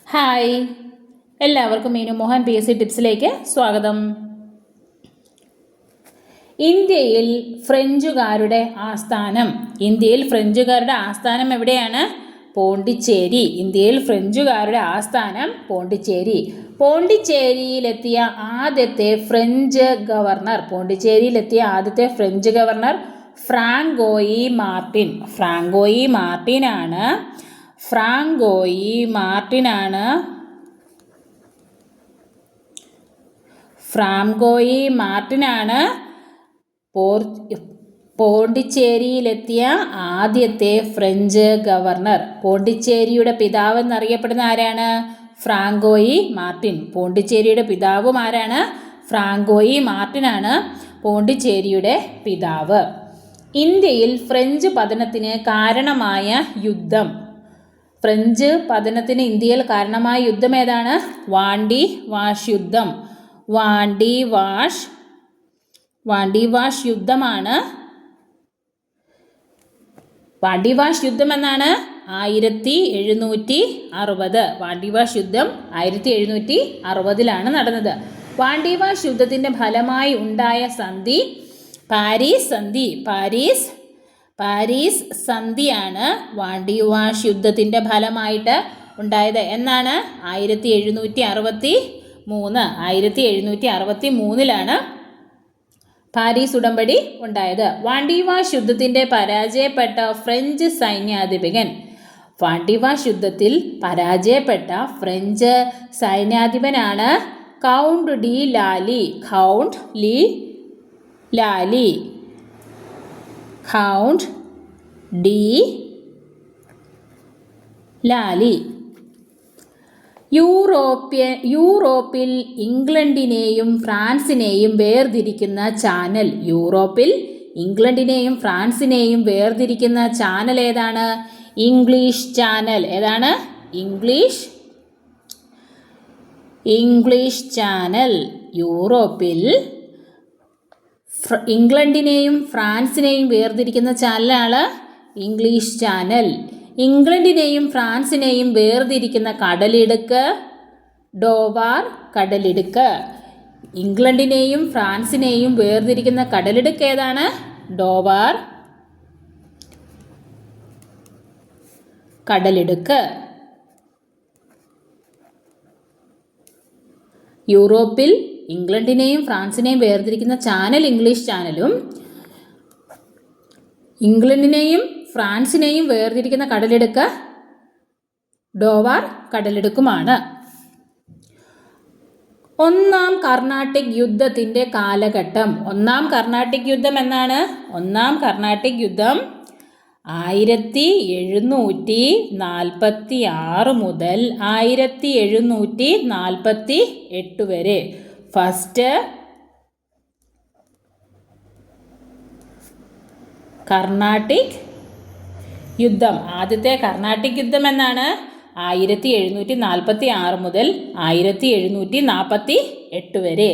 Hi, എല്ലാവർക്കും Meenu Mohan PSC ടിപ്സിലേക്ക് സ്വാഗതം. ഇന്ത്യയിൽ ഫ്രഞ്ചുകാരുടെ ആസ്ഥാനം എവിടെയാണ്? പോണ്ടിച്ചേരി. ഇന്ത്യയിൽ ഫ്രഞ്ചുകാരുടെ ആസ്ഥാനം പോണ്ടിച്ചേരി. പോണ്ടിച്ചേരിയിലെത്തിയ ആദ്യത്തെ ഫ്രഞ്ച് ഗവർണർ ഫ്രാങ്കോയി മാർട്ടിനാണ് പോണ്ടിച്ചേരിയിലെത്തിയ ആദ്യത്തെ ഫ്രഞ്ച് ഗവർണർ. പോണ്ടിച്ചേരിയുടെ പിതാവ് എന്നറിയപ്പെടുന്ന ആരാണ്? ഫ്രാങ്കോയി മാർട്ടിൻ. പോണ്ടിച്ചേരിയുടെ പിതാവും ആരാണ്? ഫ്രാങ്കോയി മാർട്ടിനാണ് പോണ്ടിച്ചേരിയുടെ പിതാവ്. ഇന്ത്യയിൽ ഫ്രഞ്ച് പതനത്തിന് കാരണമായ യുദ്ധം. ഇന്ത്യയിൽ കാരണമായ യുദ്ധം ഏതാണ്? വാണ്ടി വാഷ് യുദ്ധം. വാണ്ടിവാഷ് യുദ്ധമാണ്. വാണ്ടിവാഷ് യുദ്ധം എന്നാണ് 1760. വാണ്ടിവാഷ് യുദ്ധം 1760 നടന്നത്. വാണ്ടിവാഷ് യുദ്ധത്തിന്റെ ഫലമായി ഉണ്ടായ സന്ധി പാരീസ് സന്ധിയാണ് വാണ്ടിവാഷ് യുദ്ധത്തിന്റെ ഫലമായിട്ട് ഉണ്ടായത്. എന്നാണ്? 1763 പാരീസ് ഉടമ്പടി ഉണ്ടായത്. വാണ്ടിവാഷ് യുദ്ധത്തിൽ പരാജയപ്പെട്ട ഫ്രഞ്ച് സൈന്യാധിപനാണ് കൗണ്ട് ലാലി. യൂറോപ്പിൽ ഇംഗ്ലണ്ടിനെയും ഫ്രാൻസിനെയും വേർതിരിക്കുന്ന ചാനൽ ഏതാണ്? English channel. ഏതാണ്? English channel. യൂറോപ്പിൽ ഇംഗ്ലണ്ടിനെയും ഫ്രാൻസിനെയും വേർതിരിക്കുന്ന ചാനലാണ് ഇംഗ്ലീഷ് ചാനൽ. ഇംഗ്ലണ്ടിനെയും ഫ്രാൻസിനെയും വേർതിരിക്കുന്ന കടലിടുക്ക് ഡോവാർ കടലിടുക്ക്. ഇംഗ്ലണ്ടിനെയും ഫ്രാൻസിനെയും വേർതിരിക്കുന്ന കടലിടുക്ക് ഏതാണ്? ഡോവാർ കടലിടുക്ക്. യൂറോപ്പിൽ ഇംഗ്ലണ്ടിനെയും ഫ്രാൻസിനെയും വേർതിരിക്കുന്ന ചാനൽ ഇംഗ്ലീഷ് ചാനലും ഇംഗ്ലണ്ടിനെയും ഫ്രാൻസിനെയും വേർതിരിക്കുന്ന കടലിടുക്ക് ഡോവാർ കടലിടുക്കുമാണ്. ഒന്നാം കർണാട്ടിക് യുദ്ധത്തിന്റെ കാലഘട്ടം. ഒന്നാം കർണാട്ടിക് യുദ്ധം എന്നാണ്? 1746 മുതൽ 1748 വരെ. ഫസ്റ്റ് കർണാട്ടിക് യുദ്ധം. ആദ്യത്തെ കർണാട്ടിക് യുദ്ധം എന്നാണ്? 1746 മുതൽ 1748 വരെ.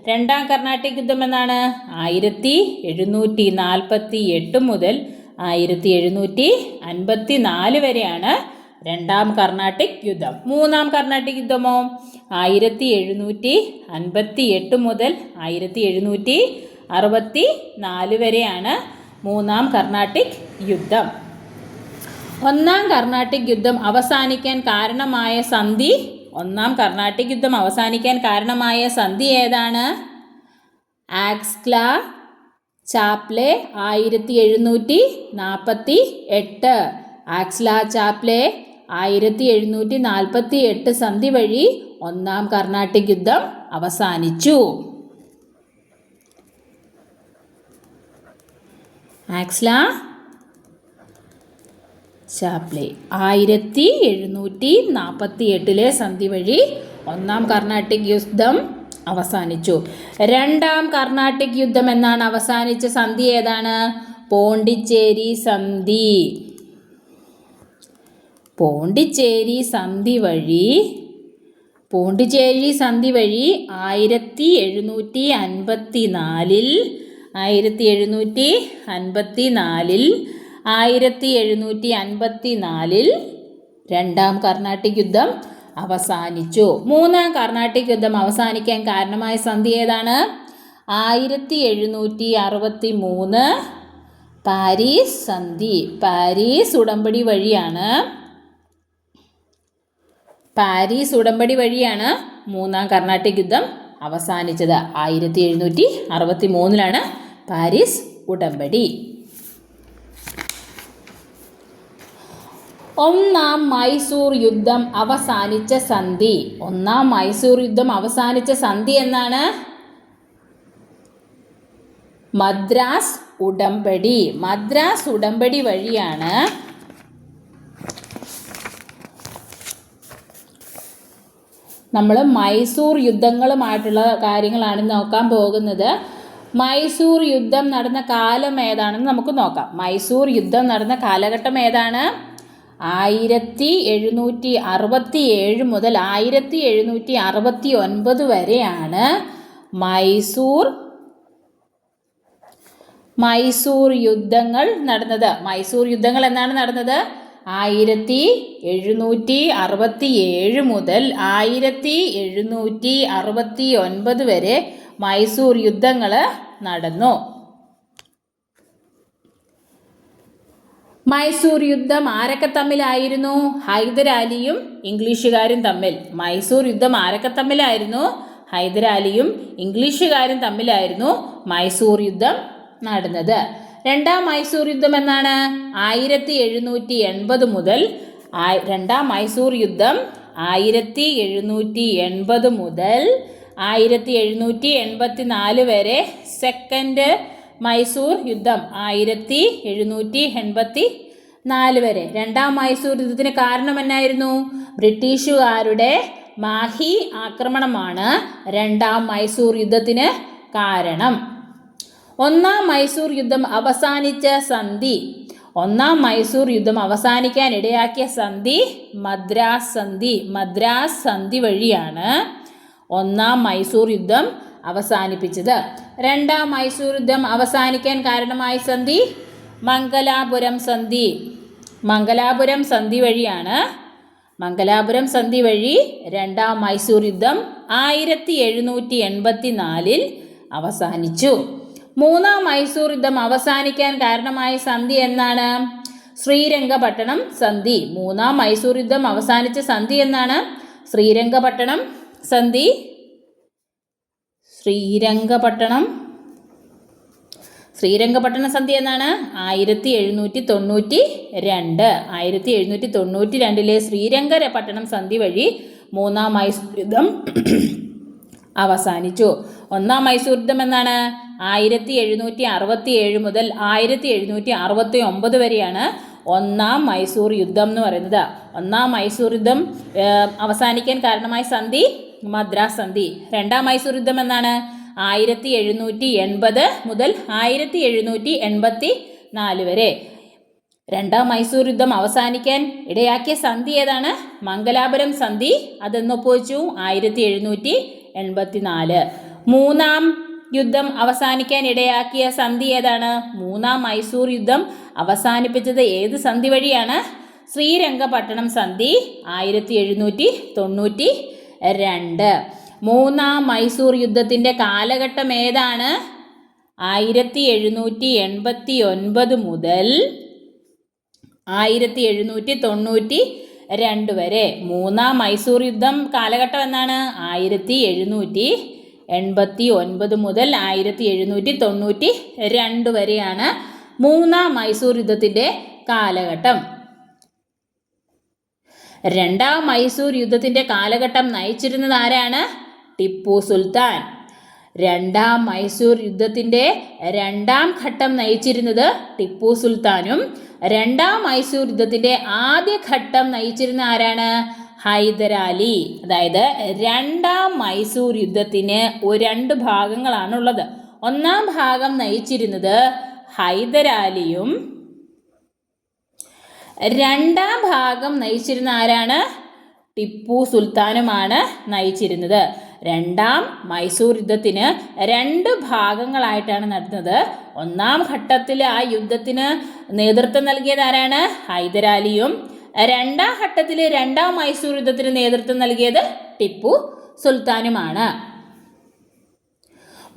രണ്ടാം കർണാട്ടിക് യുദ്ധം എന്നാണ്? 1748 മുതൽ 1754 വരെയാണ് രണ്ടാം കർണാട്ടിക് യുദ്ധം. മൂന്നാം കർണാട്ടിക് യുദ്ധമോ? 1758 മുതൽ 1764 വരെയാണ് മൂന്നാം കർണാട്ടിക് യുദ്ധം. ഒന്നാം കർണാട്ടിക് യുദ്ധം അവസാനിക്കാൻ കാരണമായ സന്ധി ഏതാണ്? ആക്സ്ല ചാപ്ലെ 1748. ആക്സ്ല ചാപ്ലെ 1748 സന്ധി വഴി ഒന്നാം കർണാട്ടിക് യുദ്ധം അവസാനിച്ചു. ആക്സ്ല ചാപ്ലെ 1748 സന്ധി വഴി ഒന്നാം കർണാട്ടിക് യുദ്ധം അവസാനിച്ചു. രണ്ടാം കർണാട്ടിക് യുദ്ധം എന്നാണ് അവസാനിച്ച സന്ധി ഏതാണ്? പോണ്ടിച്ചേരി സന്ധി. പോണ്ടിച്ചേരി സന്ധി വഴി 1754 രണ്ടാം കർണാട്ടിക് യുദ്ധം അവസാനിച്ചു. മൂന്നാം കർണാട്ടിക് യുദ്ധം അവസാനിക്കാൻ കാരണമായ സന്ധി ഏതാണ്? 1763 പാരീസ് സന്ധി. പാരീസ് ഉടമ്പടി വഴിയാണ് മൂന്നാം കർണാട്ടിക് യുദ്ധം അവസാനിച്ചത്. 1763 പാരീസ് ഉടമ്പടി. ഒന്നാം മൈസൂർ യുദ്ധം അവസാനിച്ച സന്ധി. ഒന്നാം മൈസൂർ യുദ്ധം അവസാനിച്ച സന്ധി എന്നാണ്? മദ്രാസ് ഉടമ്പടി. മദ്രാസ് ഉടമ്പടി വഴിയാണ് നമ്മൾ മൈസൂർ യുദ്ധങ്ങളുമായിട്ടുള്ള കാര്യങ്ങളാണ് നോക്കാൻ പോകുന്നത്. മൈസൂർ യുദ്ധം നടന്ന കാലം ഏതാണെന്ന് നമുക്ക് നോക്കാം. മൈസൂർ യുദ്ധം നടന്ന കാലഘട്ടം ഏതാണ്? 1767 മുതൽ 1769 വരെയാണ് മൈസൂർ യുദ്ധങ്ങൾ നടന്നത്. മൈസൂർ യുദ്ധങ്ങൾ എന്നാണ് നടന്നത്? 1767 മുതൽ 1769 വരെ മൈസൂർ യുദ്ധങ്ങൾ നടന്നു. മൈസൂർ യുദ്ധം ആരൊക്കെ തമ്മിലായിരുന്നു? ഹൈദരാലിയും ഇംഗ്ലീഷുകാരും തമ്മിൽ. മൈസൂർ യുദ്ധം ആരൊക്കെ തമ്മിലായിരുന്നു? ഹൈദരാലിയും ഇംഗ്ലീഷുകാരും തമ്മിലായിരുന്നു മൈസൂർ യുദ്ധം നടന്നത്. രണ്ടാം മൈസൂർ യുദ്ധം എന്നാണ്? 1780 മുതൽ രണ്ടാം മൈസൂർ യുദ്ധം 1780 മുതൽ 1784 വരെ. സെക്കൻഡ് മൈസൂർ യുദ്ധം 1784 വരെ. രണ്ടാം മൈസൂർ യുദ്ധത്തിന് കാരണം എന്നായിരുന്നു? ബ്രിട്ടീഷുകാരുടെ മാഹി ആക്രമണമാണ് രണ്ടാം മൈസൂർ യുദ്ധത്തിന് കാരണം. ഒന്നാം മൈസൂർ യുദ്ധം അവസാനിച്ച സന്ധി. ഒന്നാം മൈസൂർ യുദ്ധം അവസാനിക്കാൻ ഇടയാക്കിയ സന്ധി മദ്രാസ് സന്ധി. മദ്രാസ് സന്ധി വഴിയാണ് ഒന്നാം മൈസൂർ യുദ്ധം അവസാനിപ്പിച്ചത്. രണ്ടാം മൈസൂർ യുദ്ധം അവസാനിക്കാൻ കാരണമായ സന്ധി മംഗലാപുരം സന്ധി. മംഗലാപുരം സന്ധി വഴിയാണ്. മംഗലാപുരം സന്ധി വഴി രണ്ടാം മൈസൂർ യുദ്ധം 1784 അവസാനിച്ചു. മൂന്നാം മൈസൂർ യുദ്ധം അവസാനിക്കാൻ കാരണമായ സന്ധി എന്നാണ്? ശ്രീരംഗപട്ടണം സന്ധി. മൂന്നാം മൈസൂർ യുദ്ധം അവസാനിച്ച സന്ധി എന്നാണ്? ശ്രീരംഗപട്ടണം സന്ധി. ശ്രീരംഗപട്ടണ സന്ധി എന്നാണ്? 1792. 1792 ശ്രീരംഗപട്ടണം സന്ധി വഴി മൂന്നാം മൈസൂർ യുദ്ധം അവസാനിച്ചു. ഒന്നാം മൈസൂർ യുദ്ധം എന്നാണ്? 1767 മുതൽ 1769 വരെയാണ് ഒന്നാം മൈസൂർ യുദ്ധം എന്ന് പറയുന്നത്. ഒന്നാം മൈസൂർ യുദ്ധം അവസാനിക്കാൻ കാരണമായ സന്ധി മദ്രാസ് സന്ധി. രണ്ടാം മൈസൂർ യുദ്ധം എന്നാണ്? 1780 മുതൽ 1784 വരെ. രണ്ടാം മൈസൂർ യുദ്ധം അവസാനിക്കാൻ ഇടയാക്കിയ സന്ധി ഏതാണ്? മംഗലാപുരം സന്ധി. അതെന്ന് ഒപ്പുവെച്ചു? 1784. മൂന്നാം യുദ്ധം അവസാനിക്കാൻ ഇടയാക്കിയ സന്ധി ഏതാണ്? മൂന്നാം മൈസൂർ യുദ്ധം അവസാനിപ്പിച്ചത് ഏത് സന്ധി വഴിയാണ്? ശ്രീരംഗപട്ടണം സന്ധി 1792. മൂന്നാം മൈസൂർ യുദ്ധത്തിൻ്റെ കാലഘട്ടം ഏതാണ്? 1789 മുതൽ 1792 വരെ. മൂന്നാം മൈസൂർ യുദ്ധം കാലഘട്ടം എന്നാണ്? 1789 മുതൽ 1792 വരെയാണ് മൂന്നാം മൈസൂർ യുദ്ധത്തിൻ്റെ കാലഘട്ടം. രണ്ടാം മൈസൂർ യുദ്ധത്തിൻ്റെ കാലഘട്ടം നയിച്ചിരുന്നത് ആരാണ്? ടിപ്പു സുൽത്താൻ. രണ്ടാം മൈസൂർ യുദ്ധത്തിൻ്റെ രണ്ടാം ഘട്ടം നയിച്ചിരുന്നത് ടിപ്പു സുൽത്താനും രണ്ടാം മൈസൂർ യുദ്ധത്തിൻ്റെ ആദ്യ ഘട്ടം നയിച്ചിരുന്ന ആരാണ്? ഹൈദരാലി. അതായത് രണ്ടാം മൈസൂർ യുദ്ധത്തിന് 2 ഭാഗങ്ങളാണുള്ളത്. ഒന്നാം ഭാഗം നയിച്ചിരുന്നത് ഹൈദരാലിയും രണ്ടാം ഭാഗം നയിച്ചിരുന്ന ആരാണ്? ടിപ്പു സുൽത്താനുമാണ് നയിച്ചിരുന്നത്. രണ്ടാം മൈസൂർ യുദ്ധത്തിന് 2 ഭാഗങ്ങളായിട്ടാണ് നടന്നത്. ഒന്നാം ഘട്ടത്തിൽ ആ യുദ്ധത്തിന് നേതൃത്വം നൽകിയത് ആരാണ്? ഹൈദരാലിയും രണ്ടാം ഘട്ടത്തിൽ രണ്ടാം മൈസൂർ യുദ്ധത്തിന് നേതൃത്വം നൽകിയത് ടിപ്പു സുൽത്താനുമാണ്.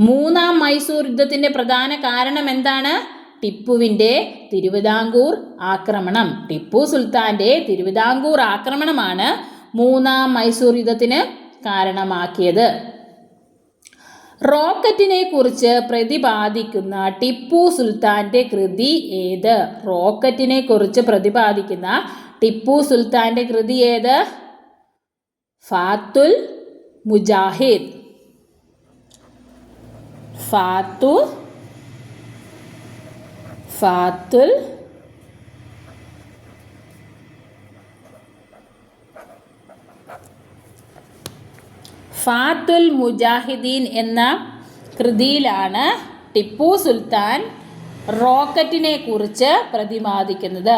മൂന്നാം മൈസൂർ യുദ്ധത്തിന്റെ പ്രധാന കാരണം എന്താണ്? ടിപ്പുവിൻ്റെ തിരുവിതാംകൂർ ആക്രമണം. ടിപ്പു സുൽത്താന്റെ തിരുവിതാംകൂർ ആക്രമണമാണ് മൂന്നാം മൈസൂർ യുദ്ധത്തിന് കാരണമാക്കിയത്. റോക്കറ്റിനെ കുറിച്ച് പ്രതിപാദിക്കുന്ന ടിപ്പു സുൽത്താന്റെ കൃതി ഏത്? റോക്കറ്റിനെ കുറിച്ച് പ്രതിപാദിക്കുന്ന ടിപ്പു സുൽത്താന്റെ കൃതി ഏത്? ഫാത്തുൽ മുജാഹിദ്. ഫാത്തുൽ മുജാഹിദീൻ എന്ന കൃതിയിലാണ് ടിപ്പു സുൽത്താൻ റോക്കറ്റിനെ കുറിച്ച് പ്രതിപാദിക്കുന്നത്.